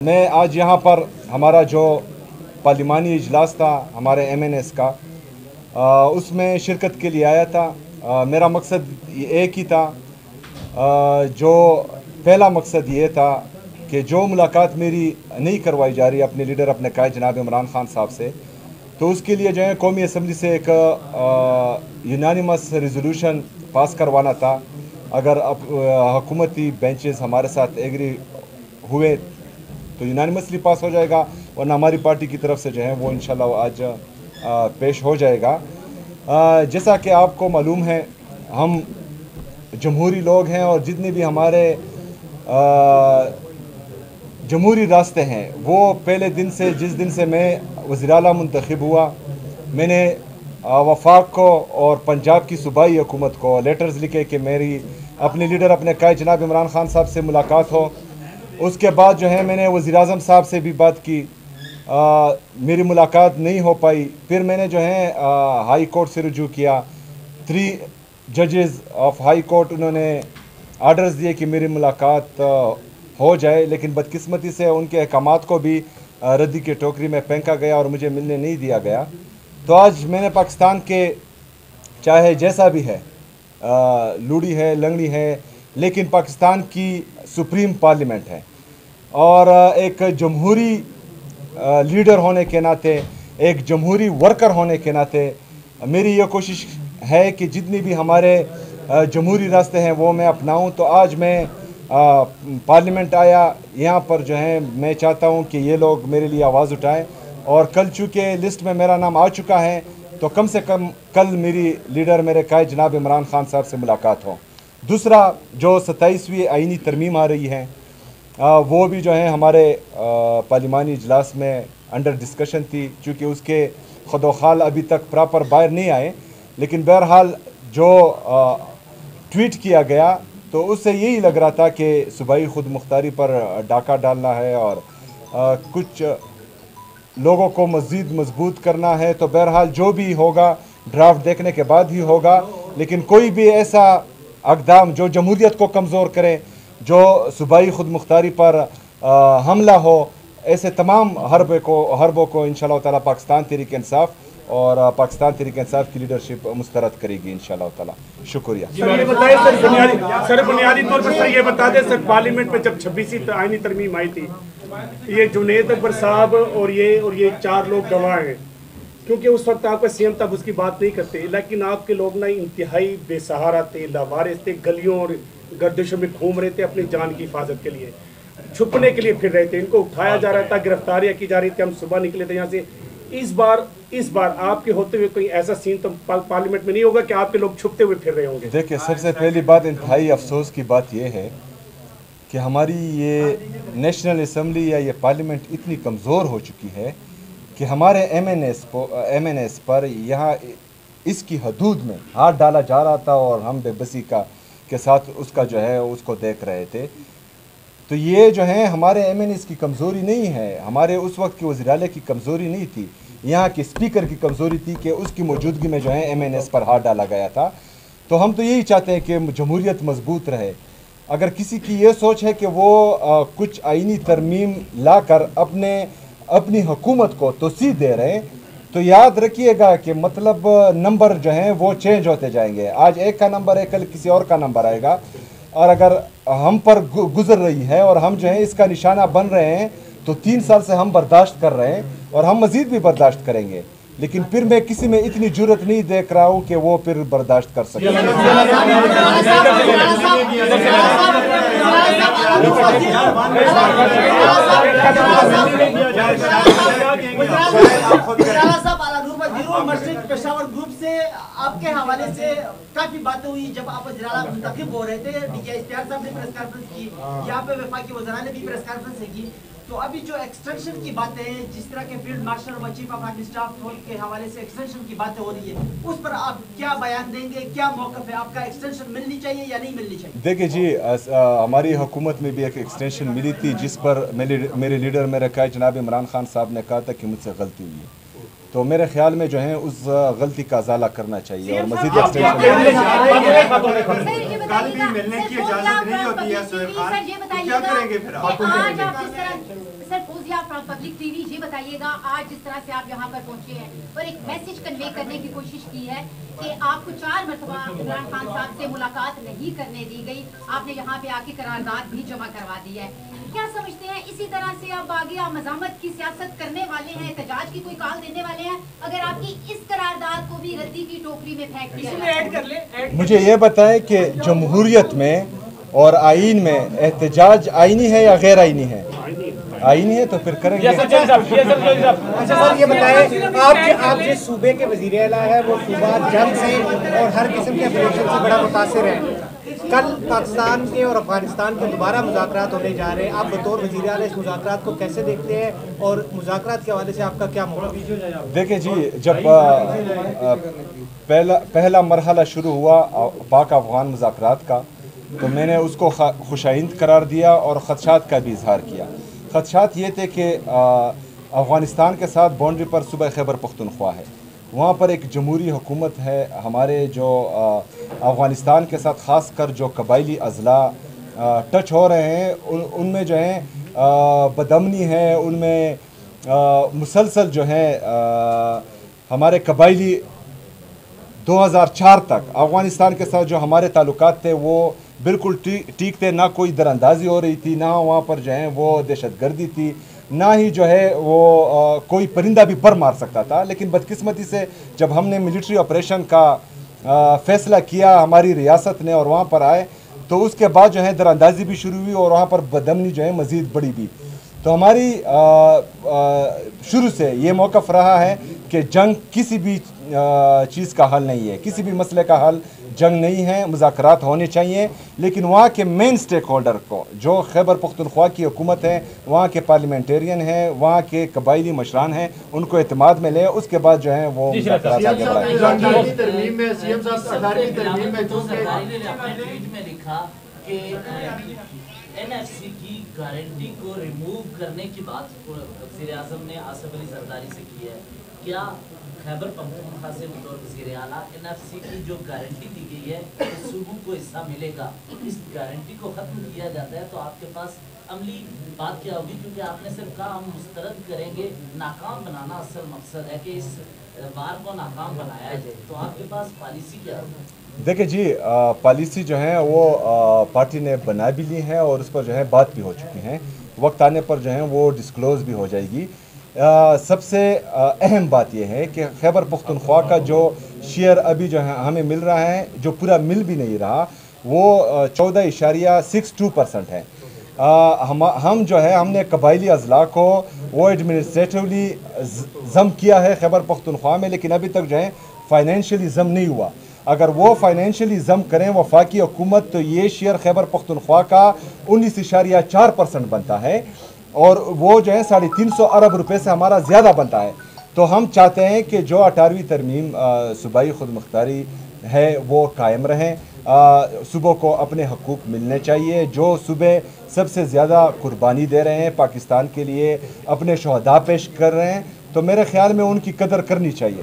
मैं आज यहाँ पर हमारा जो पार्लिमानी इजलास था हमारे MNS का उसमें शिरकत के लिए आया था। मेरा मकसद एक ही था। जो पहला मकसद ये था कि जो मुलाकात मेरी नहीं करवाई जा रही अपने लीडर अपने कायद जनाब इमरान खान साहब से, तो उसके लिए जो है कौमी असम्बली से एक यूनानिमस रेजोल्यूशन पास करवाना था। अगर अब हुकूमती बेंचेस हमारे साथ एग्री हुए तो यूनानिमसली पास हो जाएगा, वरना हमारी पार्टी की तरफ से जो है वो इंशाल्लाह आज पेश हो जाएगा। जैसा कि आपको मालूम है, हम जमहूरी लोग हैं और जितने भी हमारे जमहूरी रास्ते हैं वो पहले दिन से, जिस दिन से मैं वज़ीर आला मुंतखब हुआ, मैंने वफाक को और पंजाब की सूबाई हुकूमत को लेटर्स लिखे कि मेरी अपने लीडर अपने कायद जनाब इमरान खान साहब से मुलाकात हो। उसके बाद जो है मैंने वज़ीर आज़म साहब से भी बात की, मेरी मुलाकात नहीं हो पाई। फिर मैंने जो है हाई कोर्ट से रुजू किया। 3 जजेस ऑफ हाई कोर्ट उन्होंने आर्डर्स दिए कि मेरी मुलाकात हो जाए, लेकिन बदकिस्मती से उनके अहकामात को भी रद्दी के टोकरी में फेंका गया और मुझे मिलने नहीं दिया गया। तो आज मैंने पाकिस्तान के, चाहे जैसा भी है, लूड़ी है लंगड़ी है, लेकिन पाकिस्तान की सुप्रीम पार्लियामेंट है और एक जमहूरी लीडर होने के नाते, एक जमहूरी वर्कर होने के नाते मेरी ये कोशिश है कि जितनी भी हमारे जमहूरी रास्ते हैं वो मैं अपनाऊं। तो आज मैं पार्लियामेंट आया यहाँ पर, जो है मैं चाहता हूँ कि ये लोग मेरे लिए आवाज़ उठाएं और कल चूँकि लिस्ट में मेरा नाम आ चुका है तो कम से कम कल मेरी लीडर मेरे कायद जनाब इमरान खान साहब से मुलाकात हो। दूसरा, जो 27वीं आईनी तरमीम आ रही है वो भी जो है हमारे पार्लिमानी इजलास में अंडर डिस्कशन थी, चूँकि उसके खुदोखाल अभी तक प्रॉपर बाहर नहीं आए, लेकिन बहरहाल जो ट्वीट किया गया तो उससे यही लग रहा था कि सूबाई खुद मुख्तारी पर डाका डालना है और कुछ लोगों को मज़ीद मजबूत करना है। तो बहरहाल जो भी होगा ड्राफ्ट देखने के बाद ही होगा, लेकिन कोई भी ऐसा अक़दाम जो जमहूरियत को कमज़ोर करें, जो सूबाई खुद मुख्तारी पर हमला हो, ऐसे तमाम हरबों को इंशाअल्लाह ताला पाकिस्तान तहरीक इंसाफ और पाकिस्तान तहरीक इंसाफ की लीडरशिप मुस्तरद करेगी इंशाअल्लाह ताला। शुक्रिया। सर ये बताइए, सर बुनियादी तौर पर सर ये बता दें, सर पार्लियामेंट में जब 26वीं आईनी तरमीम आई थी, ये जुनैद अकबर साहब और ये 4 लोग गवाह हैं, क्योंकि उस वक्त आपका CM तब उसकी बात नहीं करते, लेकिन आपके लोग ना इंतहाई बेसहारा थे, लावारिस थे, गलियों और गर्दिशों में घूम रहे थे अपनी जान की हिफाजत के लिए, छुपने के लिए फिर रहे थे, इनको उठाया जा रहा था, गिरफ्तारियां की जा रही थी। हम सुबह निकले थे यहाँ से। इस बार आपके होते हुए कोई ऐसा सीन तो पार्लियामेंट में नहीं होगा कि आपके लोग छुपते हुए फिर रहे होंगे? देखिए, सबसे पहली बात, इंतहाई अफसोस की बात यह है कि हमारी ये नेशनल असम्बली या ये पार्लियामेंट इतनी कमज़ोर हो चुकी है कि हमारे MNS पर यहाँ इसकी हदूद में हाथ डाला जा रहा था और हम बेबसी के साथ उसका जो है उसको देख रहे थे। तो ये जो है हमारे MNS की कमज़ोरी नहीं है, हमारे उस वक्त के वज़ीर आला की कमज़ोरी नहीं थी, यहाँ के स्पीकर की कमज़ोरी थी कि उसकी मौजूदगी में जो है MNS पर हाथ डाला गया था। तो हम तो यही चाहते हैं कि जमहूरियत मजबूत रहे। अगर किसी की ये सोच है कि वो कुछ आईनी तरमीम ला कर अपनी हुकूमत को तोसी दे रहे हैं, तो याद रखिएगा कि मतलब नंबर जो हैं वो चेंज होते जाएंगे। आज एक का नंबर है, कल किसी और का नंबर आएगा, और अगर हम पर गुजर रही है और हम जो है इसका निशाना बन रहे हैं तो 3 साल से हम बर्दाश्त कर रहे हैं और हम मज़ीद भी बर्दाश्त करेंगे, लेकिन फिर मैं किसी में इतनी जुर्रत नहीं देख रहा हूँ कि वो फिर बर्दाश्त कर सके। पेशावर ग्रुप से आपके हवाले से काफी बातें हुई जब आप वज़ीर आला मुंतखब हो रहे थे। DK इश्तियाक साहब ने प्रेस कॉन्फ्रेंस की, यहाँ पे वफाकी वज़ीर ने भी प्रेस कॉन्फ्रेंस की। तो अभी जो एक्सटेंशन की बातें हैं, जिस तरह के फील्ड मार्शल व चीफ ऑफ आर्मी स्टाफ के हवाले से एक्सटेंशन की बातें हो रही है, उस पर आप क्या बयान देंगे? क्या मौक़िफ़ है आपका? एक्सटेंशन मिलनी चाहिए या नहीं मिलनी चाहिए? देखिए जी, हमारी हुकूमत में भी एक एक्सटेंशन मिली थी जिस पर मेरे लीडर मेरे कायद जनाब इमरान खान साहब ने कहा था कि मुझसे गलती हुई है। تو میرے خیال میں جو ہے اس غلطی کا ازالہ کرنا چاہیے اور مزید ایکسٹینشن کل بھی ملنے کی اجازت نہیں ہوتی ہے سہیل خان، کیا کریں گے پھر آپ؟ Sir Fauzia from public T V, یہ بتائیے گا آج جس طرح سے آپ یہاں پر پہنچے ہیں اور ایک میسج کنوے کرنے کی کوشش کی ہے کہ آپ کو 4 مرتبہ عمران خان صاحب سے ملاقات نہیں کرنے دی گئی، آپ نے یہاں پہ آ کے قرارداد بھی جمع کروا دی ہے، کیا سمجھتے ہیں اسی طرح سے اب آگے آپ مزاحمت کی سیاست کرنے والے ہیں، احتجاج کی کوئی کال دینے والے ہیں اگر آپ کی اس قرارداد کو بھی ردی کی ٹوکری میں پھینک دیا جائے؟ مجھے یہ بتائیں کہ جمہوریت میں اور آئین میں احتجاج آئینی ہے یا غیر آئینی ہے؟ آئینی ہے تو پھر کریں گے۔ اچھا سر یہ بتائیں، آپ جس صوبے کے وزیر اعلیٰ ہے وہ صوبہ جنگ سے اور ہر قسم کے اپریشن سے بڑا متاثر ہے، کل پاکستان کے اور افغانستان کے دوبارہ مذاکرات ہونے جا رہے ہیں، آپ بطور وزیر اعلیٰ اس مذاکرات کو کیسے دیکھتے ہیں اور مذاکرات کے حوالے سے آپ کا کیا موقف ہے؟ دیکھیں جی، جب پہلا مرحلہ شروع ہوا پاک افغان مذاکرات کا تو میں نے اس کو خوش آئند قرار دیا اور خدشات کا بھی اظہار کیا۔ خدشات یہ تھے کہ افغانستان کے ساتھ باؤنڈری پر صوبہ خیبر پختونخوا ہے، وہاں پر ایک جمہوری حکومت ہے، ہمارے جو افغانستان کے ساتھ خاص کر جو قبائلی اضلاع ٹچ ہو رہے ہیں ان میں جو ہے بدامنی ہے، ان میں مسلسل جو ہے ہمارے قبائلی 2004 تک افغانستان کے ساتھ جو ہمارے تعلقات تھے وہ بالکل ٹھیک تھے، نہ کوئی دراندازی ہو رہی تھی، نہ وہاں پر جو ہے وہ دہشت گردی تھی، نہ ہی جو ہے وہ کوئی پرندہ بھی پر مار سکتا تھا۔ لیکن بدقسمتی سے جب ہم نے ملٹری آپریشن کا فیصلہ کیا ہماری ریاست نے اور وہاں پر آئے تو اس کے بعد جو ہے دراندازی بھی شروع ہوئی اور وہاں پر بدامنی جو ہے مزید بڑی بھی۔ تو ہماری شروع سے یہ موقف رہا ہے کہ جنگ کسی بھی چیز کا حل نہیں ہے، کسی بھی مسئلے کا حل جنگ نہیں ہے، مذاکرات ہونے چاہیے، لیکن وہاں کے مین سٹیک ہولڈر کو جو خیبر پختونخوا کی حکومت ہے، وہاں کے پارلیمنٹیرین ہیں، وہاں کے قبائلی مشران ہیں، ان کو اعتماد میں لے، اس کے بعد جو ہے وہ مذاکرات آگے بڑھائیں۔ ترمیم میں سی ایم صاحب 18ویں ترمیم میں لکھا کہ این ایف سی کی گارنٹی کو ریموو کرنے کی بات وزیر اعظم نے آصف علی زرداری سے کی ہے، کیا خیبر پختونخوا سے بطور وزیر اعلیٰ این ایف سی کی جو گارنٹی دی گئی ہے کہ صوبوں کو حصہ ملے گا، اس گارنٹی کو ختم کیا جاتا ہے تو آپ کے پاس عملی بات کیا ہوگی؟ کیونکہ آپ نے صرف کہا ہم مسترد کریں گے، ناکام بنانا اصل مقصد ہے کہ اس وار کو ناکام بنایا جائے، تو آپ کے پاس پالیسی کیا ہوگی؟ دیکھیں جی، پالیسی جو ہے وہ پارٹی نے بنا بھی لی ہے اور اس پر جو ہے بات بھی ہو چکی ہیں، وقت آنے پر جو ہے وہ ڈسکلوز بھی ہو جائے گی۔ سب سے اہم بات یہ ہے کہ خیبر پختونخوا کا جو شیئر ابھی جو ہے ہمیں مل رہا ہے، جو پورا مل بھی نہیں رہا، وہ 14.62% ہے۔ ہم جو ہے ہم نے قبائلی اضلاع کو وہ ایڈمنسٹریٹولی ضم کیا ہے خیبر پختونخوا میں، لیکن ابھی تک جو ہے فائنینشلی ضم نہیں ہوا۔ اگر وہ فائنینشلی ضم کریں وفاقی حکومت تو یہ شیئر خیبر پختونخوا کا 19.4% بنتا ہے اور وہ جو ہے 350 ارب روپے سے ہمارا زیادہ بنتا ہے۔ تو ہم چاہتے ہیں کہ جو 18ویں ترمیم صوبائی خود مختاری ہے وہ قائم رہیں، صوبوں کو اپنے حقوق ملنے چاہیے۔ جو صوبے سب سے زیادہ قربانی دے رہے ہیں پاکستان کے لیے، اپنے شہداء پیش کر رہے ہیں، تو میرے خیال میں ان کی قدر کرنی چاہیے۔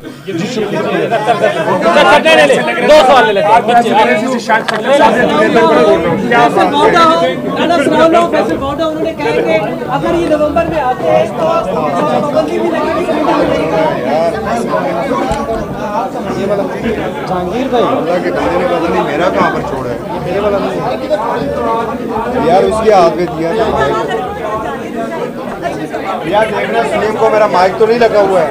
جہانگیر بھائی اللہ کے بندے نے پتہ نہیں میرا کہاں پر چھوڑا ہے یار، اس کے ہاتھ میں دیا تھا یار، دیکھنا سلیم کو میرا مائک تو نہیں لگا ہوا ہے۔